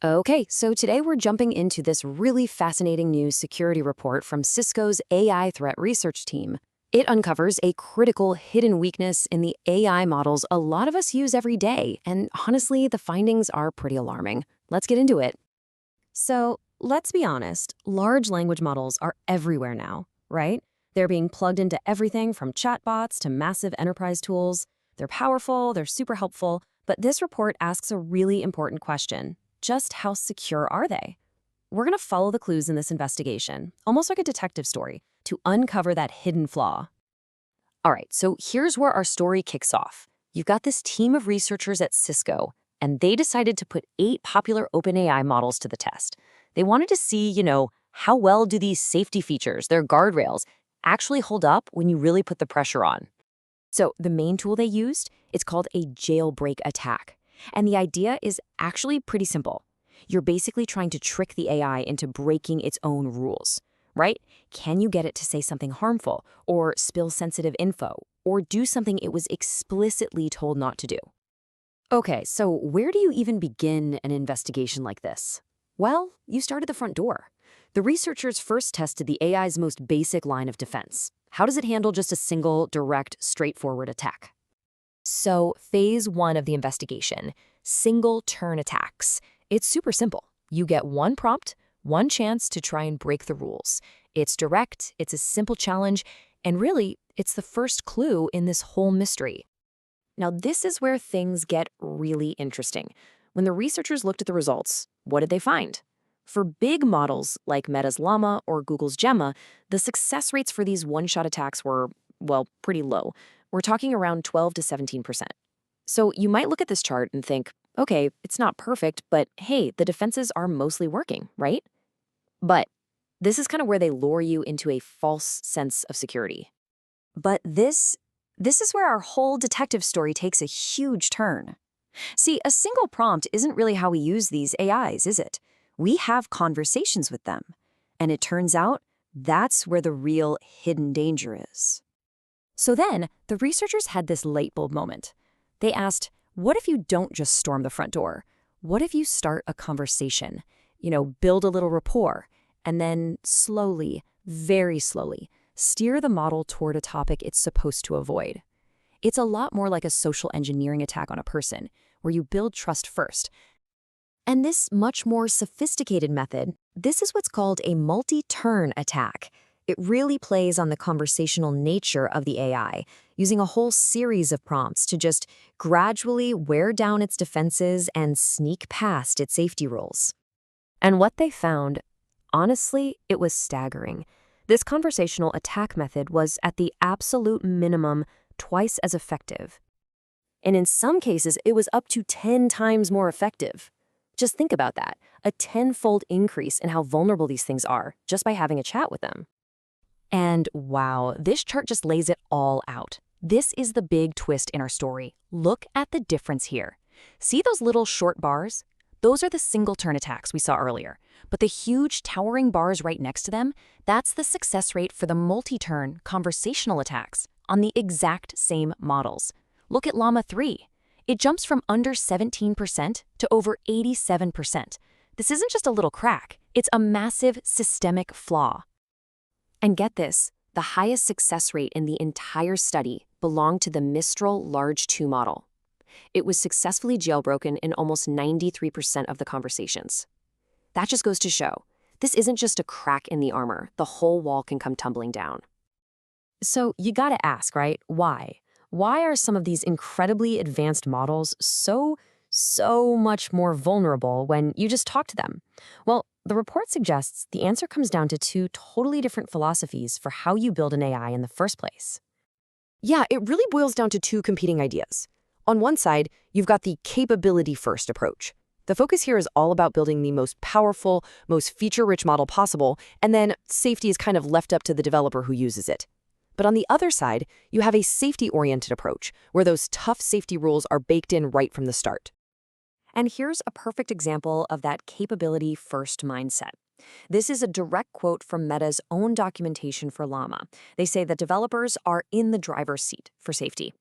Okay, so today we're jumping into this really fascinating new security report from Cisco's AI threat research team. It uncovers a critical hidden weakness in the AI models a lot of us use every day, and honestly, the findings are pretty alarming. Let's get into it. So, let's be honest, large language models are everywhere now, right? They're being plugged into everything from chatbots to massive enterprise tools. They're powerful, they're super helpful, but this report asks a really important question. Just how secure are they? We're going to follow the clues in this investigation, almost like a detective story, to uncover that hidden flaw. All right, so here's where our story kicks off. You've got this team of researchers at Cisco, and they decided to put 8 popular OpenAI models to the test. They wanted to see, how well do these safety features, their guardrails, actually hold up when you really put the pressure on. So the main tool they used, it's called a jailbreak attack. And the idea is actually pretty simple. You're basically trying to trick the AI into breaking its own rules, right? Can you get it to say something harmful, or spill sensitive info, or do something it was explicitly told not to do? Okay, so where do you even begin an investigation like this? Well, you start at the front door. The researchers first tested the AI's most basic line of defense. How does it handle just a single, direct, straightforward attack? So, phase 1 of the investigation, single turn attacks. It's super simple. You get one prompt, one chance to try and break the rules. It's direct, it's a simple challenge, and really, it's the first clue in this whole mystery. Now, this is where things get really interesting. When the researchers looked at the results, what did they find? For big models like Meta's Llama or Google's Gemma, the success rates for these one-shot attacks were, well, pretty low. We're talking around 12 to 17%. So you might look at this chart and think, okay, it's not perfect, but hey, the defenses are mostly working, right? But this is kind of where they lure you into a false sense of security. But this is where our whole detective story takes a huge turn. See, a single prompt isn't really how we use these AIs, is it? We have conversations with them. And it turns out that's where the real hidden danger is. So then, the researchers had this light bulb moment. They asked, what if you don't just storm the front door? What if you start a conversation? Build a little rapport, and then slowly, very slowly, steer the model toward a topic it's supposed to avoid. It's a lot more like a social engineering attack on a person, where you build trust first. And this much more sophisticated method, this is what's called a multi-turn attack. It really plays on the conversational nature of the AI, using a whole series of prompts to just gradually wear down its defenses and sneak past its safety rules. And what they found, honestly, it was staggering. This conversational attack method was, at the absolute minimum, twice as effective. And in some cases, it was up to 10 times more effective. Just think about that, a 10-fold increase in how vulnerable these things are just by having a chat with them. And wow, this chart just lays it all out. This is the big twist in our story. Look at the difference here. See those little short bars? Those are the single turn attacks we saw earlier. But the huge towering bars right next to them, that's the success rate for the multi-turn conversational attacks on the exact same models. Look at Llama 3. It jumps from under 17% to over 87%. This isn't just a little crack. It's a massive systemic flaw. And get this, the highest success rate in the entire study belonged to the Mistral Large 2 model. It was successfully jailbroken in almost 93% of the conversations. That just goes to show, this isn't just a crack in the armor. The whole wall can come tumbling down. So you gotta ask, right? Why? Why are some of these incredibly advanced models so much more vulnerable when you just talk to them? Well, the report suggests the answer comes down to 2 totally different philosophies for how you build an AI in the first place. Yeah, it really boils down to 2 competing ideas. On one side, you've got the capability-first approach. The focus here is all about building the most powerful, most feature-rich model possible, and then safety is kind of left up to the developer who uses it. But on the other side, you have a safety-oriented approach, where those tough safety rules are baked in right from the start. And here's a perfect example of that capability-first mindset. This is a direct quote from Meta's own documentation for Llama. They say that developers are in the driver's seat for safety.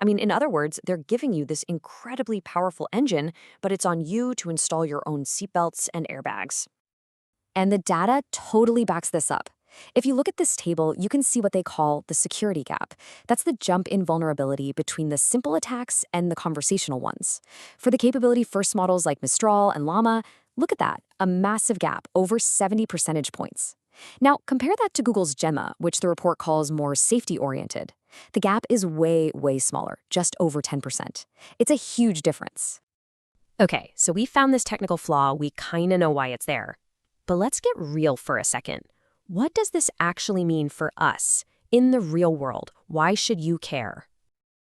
I mean, in other words, they're giving you this incredibly powerful engine, but it's on you to install your own seatbelts and airbags. And the data totally backs this up. If you look at this table, you can see what they call the security gap. That's the jump in vulnerability between the simple attacks and the conversational ones. For the capability-first models like Mistral and Llama, look at that, a massive gap, over 70 percentage points. Now, compare that to Google's Gemma, which the report calls more safety-oriented. The gap is way, way smaller, just over 10%. It's a huge difference. Okay, so we found this technical flaw, we kinda know why it's there. But let's get real for a second. What does this actually mean for us? In the real world, why should you care?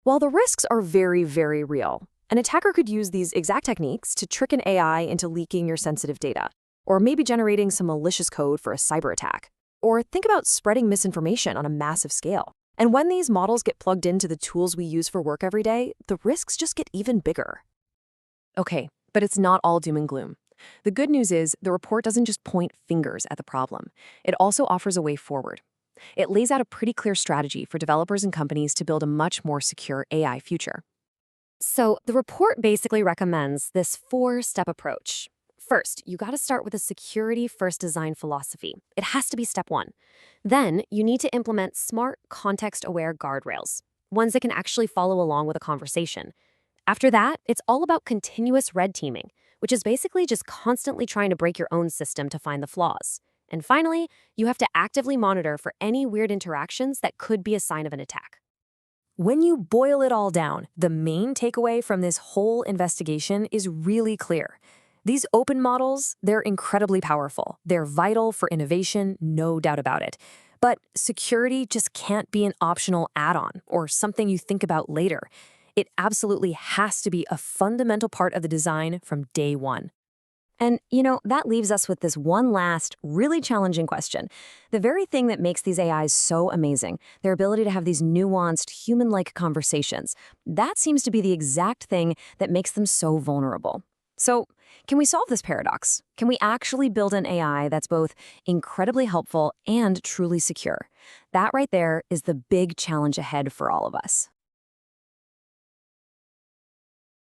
While the risks are very, very real, an attacker could use these exact techniques to trick an AI into leaking your sensitive data, or maybe generating some malicious code for a cyber attack. Or think about spreading misinformation on a massive scale. And when these models get plugged into the tools we use for work every day, the risks just get even bigger. Okay, but it's not all doom and gloom. The good news is the report doesn't just point fingers at the problem. It also offers a way forward. It lays out a pretty clear strategy for developers and companies to build a much more secure AI future. So the report basically recommends this 4-step approach. First, you gotta start with a security-first design philosophy. It has to be step 1. Then, you need to implement smart, context-aware guardrails, ones that can actually follow along with a conversation. After that, it's all about continuous red teaming, which is basically just constantly trying to break your own system to find the flaws. And finally, you have to actively monitor for any weird interactions that could be a sign of an attack. When you boil it all down, the main takeaway from this whole investigation is really clear. These open models, they're incredibly powerful. They're vital for innovation, no doubt about it. But security just can't be an optional add-on or something you think about later. It absolutely has to be a fundamental part of the design from day one. And, that leaves us with this one last, really challenging question. The very thing that makes these AIs so amazing, their ability to have these nuanced, human-like conversations, that seems to be the exact thing that makes them so vulnerable. So, can we solve this paradox? Can we actually build an AI that's both incredibly helpful and truly secure? That right there is the big challenge ahead for all of us.